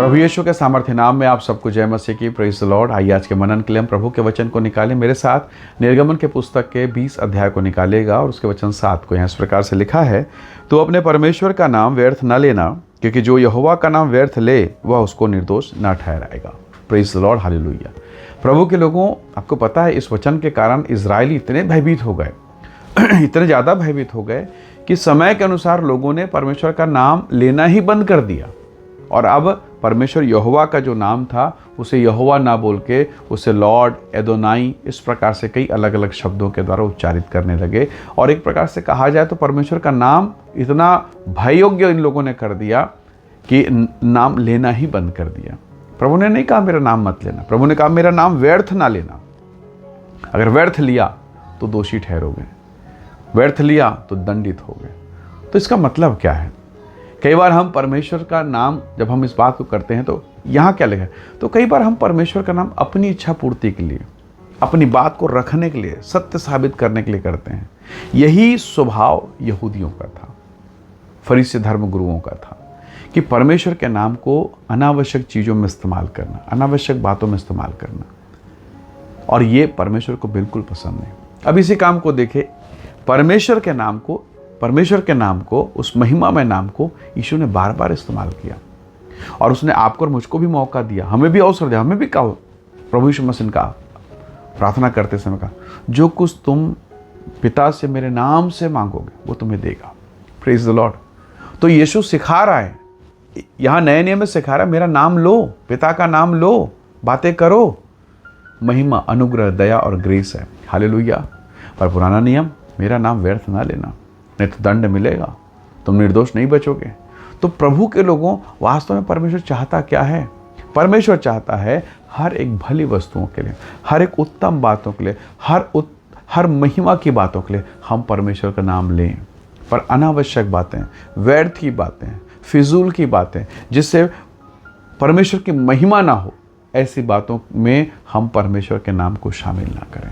प्रभु यीशु के सामर्थ्य नाम में आप सबको जय मसीह की। Praise the Lord. आइए आज के मनन के लिए हम प्रभु के वचन को निकालें। मेरे साथ निर्गमन के पुस्तक के 20 अध्याय को निकालेगा और उसके वचन 7 को। यहाँ इस प्रकार से लिखा है, तो अपने परमेश्वर का नाम व्यर्थ न लेना, क्योंकि जो यहोवा का नाम व्यर्थ ले वह उसको निर्दोष न ठहराएगा। Praise the lord, hallelujah. प्रभु के लोगों, आपको पता है इस वचन के कारण इजरायली इतने भयभीत हो गए इतने ज़्यादा भयभीत हो गए कि समय के अनुसार लोगों ने परमेश्वर का नाम लेना ही बंद कर दिया। और अब परमेश्वर यहोवा का जो नाम था उसे यहोवा ना बोल के उसे लॉर्ड, एदोनाई, इस प्रकार से कई अलग अलग शब्दों के द्वारा उच्चारित करने लगे। और एक प्रकार से कहा जाए तो परमेश्वर का नाम इतना भययोग्य इन लोगों ने कर दिया कि नाम लेना ही बंद कर दिया। प्रभु ने नहीं कहा मेरा नाम मत लेना, प्रभु ने कहा मेरा नाम व्यर्थ ना लेना। अगर व्यर्थ लिया तो दोषी ठहरोगे, व्यर्थ लिया तो दंडित होगे। तो इसका मतलब क्या है? कई बार हम परमेश्वर का नाम, जब हम इस बात को करते हैं तो यहाँ क्या लिखा है, तो कई बार हम परमेश्वर का नाम अपनी इच्छा पूर्ति के लिए, अपनी बात को रखने के लिए, सत्य साबित करने के लिए करते हैं। यही स्वभाव यहूदियों का था, फरीसी धर्म गुरुओं का था, कि परमेश्वर के नाम को अनावश्यक चीज़ों में इस्तेमाल करना, अनावश्यक बातों में इस्तेमाल करना, और ये परमेश्वर को बिल्कुल पसंद नहीं। अब इसी काम को देखे, परमेश्वर के नाम को, उस महिमामय नाम को यीशु ने बार बार इस्तेमाल किया। और उसने आपको और मुझको भी मौका दिया, हमें भी अवसर दिया। हमें भी कहा, प्रभु यीशु मसीह का प्रार्थना करते समय कहा, जो कुछ तुम पिता से मेरे नाम से मांगोगे वो तुम्हें देगा। Praise the Lord. तो यीशु सिखा रहा है, यहाँ नए नियम में सिखा रहा है, मेरा नाम लो, पिता का नाम लो, बातें करो। महिमा, अनुग्रह, दया और ग्रेस है, हालेलुया। पर पुराना नियम, मेरा नाम व्यर्थ ना लेना, नहीं तो दंड मिलेगा, तुम निर्दोष नहीं बचोगे। तो प्रभु के लोगों, वास्तव में परमेश्वर चाहता क्या है? परमेश्वर चाहता है हर एक भली वस्तुओं के लिए, हर एक उत्तम बातों के लिए, हर महिमा की बातों के लिए हम परमेश्वर का नाम लें। पर अनावश्यक बातें, व्यर्थ की बातें, फिजूल की बातें, जिससे परमेश्वर की महिमा ना हो, ऐसी बातों में हम परमेश्वर के नाम को शामिल ना करें।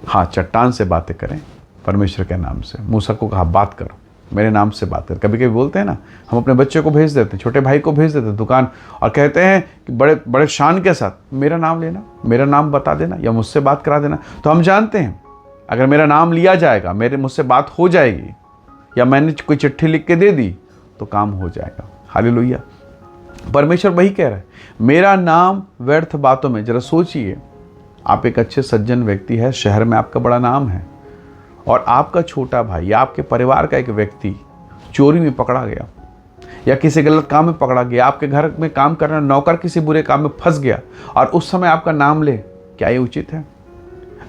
हाँ, चट्टान से बातें करें परमेश्वर के नाम से। मूसा को कहा बात करो, मेरे नाम से बात कर। कभी कभी बोलते हैं ना, हम अपने बच्चे को भेज देते हैं, छोटे भाई को भेज देते हैं दुकान, और कहते हैं कि बड़े बड़े शान के साथ मेरा नाम लेना, मेरा नाम बता देना, या मुझसे बात करा देना। तो हम जानते हैं अगर मेरा नाम लिया जाएगा, मुझसे बात हो जाएगी, या मैंने कोई चिट्ठी लिख के दे दी तो काम हो जाएगा। हालेलुया। परमेश्वर वही कह रहा है, मेरा नाम व्यर्थ बातों में। जरा सोचिए, आप एक अच्छे सज्जन व्यक्ति है, शहर में आपका बड़ा नाम है, और आपका छोटा भाई या आपके परिवार का एक व्यक्ति चोरी में पकड़ा गया, या किसी गलत काम में पकड़ा गया, आपके घर में काम करना नौकर किसी बुरे काम में फंस गया, और उस समय आपका नाम ले, क्या ये उचित है?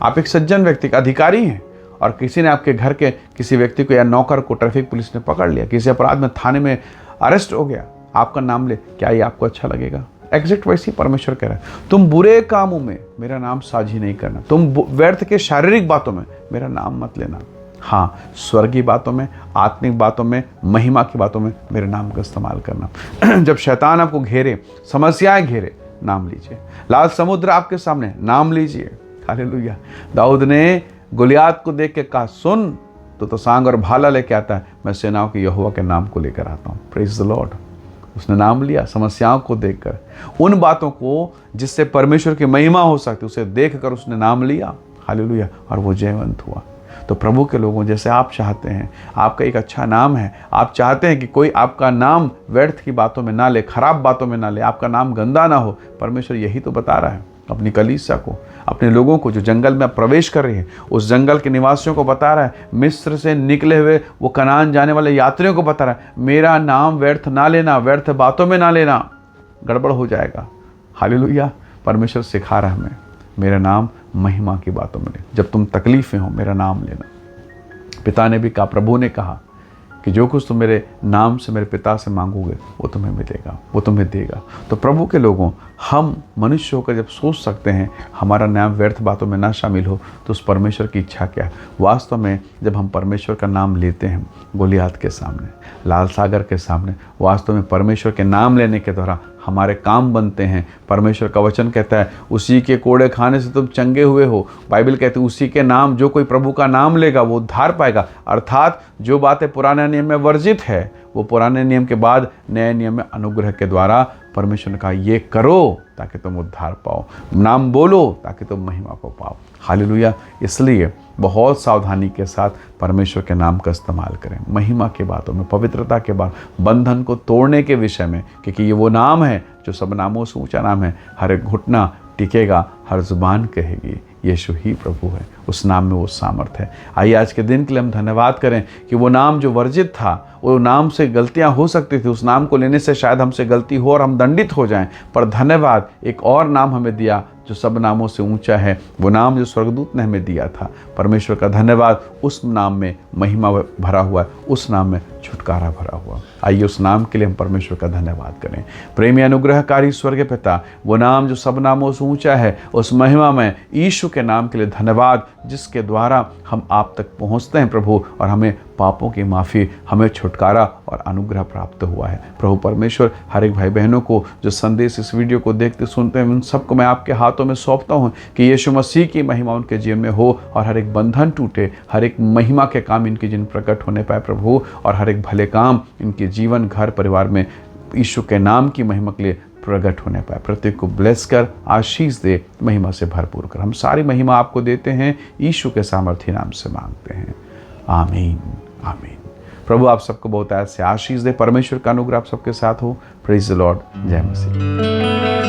आप एक सज्जन व्यक्ति का अधिकारी हैं, और किसी ने आपके घर के किसी व्यक्ति को या नौकर को ट्रैफिक पुलिस ने पकड़ लिया, किसी अपराध में थाने में अरेस्ट हो गया, आपका नाम ले, क्या ये आपको अच्छा लगेगा? एग्जैक्ट वैसे ही परमेश्वर कह रहा है, तुम बुरे कामों में मेरा नाम साझी नहीं करना, तुम व्यर्थ के शारीरिक बातों में मेरा नाम मत लेना। हाँ, स्वर्गीय बातों में, आत्मिक बातों में, महिमा की बातों में मेरे नाम का इस्तेमाल करना। जब शैतान आपको घेरे, समस्याएं घेरे, नाम लीजिए। लाल समुद्र आपके सामने, नाम लीजिए। हालेलुया। दाऊद ने गोलियात को देख के कहा, सुन, तो सांग और भाला लेके आता है, मैं सेनाओं के यहोवा के नाम को लेकर आता हूँ। Praise the Lord. उसने नाम लिया, समस्याओं को देखकर, उन बातों को जिससे परमेश्वर की महिमा हो सकती, उसे देखकर उसने नाम लिया। हालेलुया। और वो जयवंत हुआ। तो प्रभु के लोगों, जैसे आप चाहते हैं, आपका एक अच्छा नाम है, आप चाहते हैं कि कोई आपका नाम व्यर्थ की बातों में ना ले, खराब बातों में ना ले, आपका नाम गंदा ना हो। परमेश्वर यही तो बता रहा है अपनी कलीसिया को, अपने लोगों को जो जंगल में प्रवेश कर रहे हैं, उस जंगल के निवासियों को बता रहा है, मिस्र से निकले हुए वो कनान जाने वाले यात्रियों को बता रहा है, मेरा नाम व्यर्थ ना लेना, व्यर्थ बातों में ना लेना, गड़बड़ हो जाएगा। हालेलुया। परमेश्वर सिखा रहा है हमें, मेरा नाम महिमा की बातों में ले। जब तुम तकलीफ में हो, मेरा नाम लेना। पिता ने भी कहा, प्रभु ने कहा कि जो कुछ तुम मेरे नाम से मेरे पिता से मांगोगे वो तुम्हें मिलेगा, वो तुम्हें देगा। तो प्रभु के लोगों, हम मनुष्य होकर जब सोच सकते हैं हमारा नाम व्यर्थ बातों में ना शामिल हो, तो उस परमेश्वर की इच्छा क्या है? वास्तव में जब हम परमेश्वर का नाम लेते हैं, गोलियात के सामने, लाल सागर के सामने, वास्तव में परमेश्वर के नाम लेने के द्वारा हमारे काम बनते हैं। परमेश्वर का वचन कहता है, उसी के कोड़े खाने से तुम चंगे हुए हो। बाइबल कहती है, उसी के नाम, जो कोई प्रभु का नाम लेगा वो उद्धार पाएगा। अर्थात जो बातें पुराने नियम में वर्जित है, वो पुराने नियम के बाद नए नियम में अनुग्रह के द्वारा परमेश्वर ने कहा ये करो ताकि तुम उद्धार पाओ, नाम बोलो ताकि तुम महिमा को पाओ। हालेलुया। इसलिए बहुत सावधानी के साथ परमेश्वर के नाम का इस्तेमाल करें, महिमा की बातों में, पवित्रता के बाद, बंधन को तोड़ने के विषय में, क्योंकि ये वो नाम है जो सब नामों से ऊंचा नाम है। हर एक घुटना टिकेगा, हर जुबान कहेगी यीशु ही प्रभु है। उस नाम में वो सामर्थ है। आइए आज के दिन के लिए हम धन्यवाद करें कि वो नाम जो वर्जित था, वो नाम से गलतियां हो सकती थी, उस नाम को लेने से शायद हमसे गलती हो और हम दंडित हो जाएं, पर धन्यवाद एक और नाम हमें दिया जो सब नामों से ऊंचा है, वो नाम जो स्वर्गदूत ने हमें दिया था। परमेश्वर का धन्यवाद। उस नाम में महिमा भरा हुआ है, उस नाम में छुटकारा भरा हुआ। आइए उस नाम के लिए हम परमेश्वर का धन्यवाद करें। प्रेमी अनुग्रहकारी स्वर्गीय पिता, वो नाम जो सब नामों से ऊंचा है, उस महिमा में यीशु के नाम के लिए धन्यवाद, जिसके द्वारा हम आप तक पहुंचते हैं प्रभु, और हमें पापों की माफ़ी, हमें छुटकारा और अनुग्रह प्राप्त हुआ है। प्रभु परमेश्वर, हर एक भाई बहनों को जो संदेश इस वीडियो को देखते सुनते हैं, उन सबको मैं आपके हाथों में सौंपता हूँ कि यीशु मसीह की महिमा उनके जीवन में हो और हर एक बंधन टूटे, हर एक महिमा के काम इनके जीवन प्रकट होने पाए प्रभु, और हर एक भले काम इनके जीवन, घर, परिवार में यीशु के नाम की महिमा के लिए प्रकट होने पाए। प्रत्येक को ब्लेस कर, आशीष दे, महिमा से भरपूर कर। हम सारी महिमा आपको देते हैं, यीशु के सामर्थी नाम से मांगते हैं, आमीन आमीन। प्रभु आप सबको बहुत ऐसे आशीष दे। परमेश्वर का अनुग्रह आप सबके साथ हो। Praise the Lord. जय मसीह।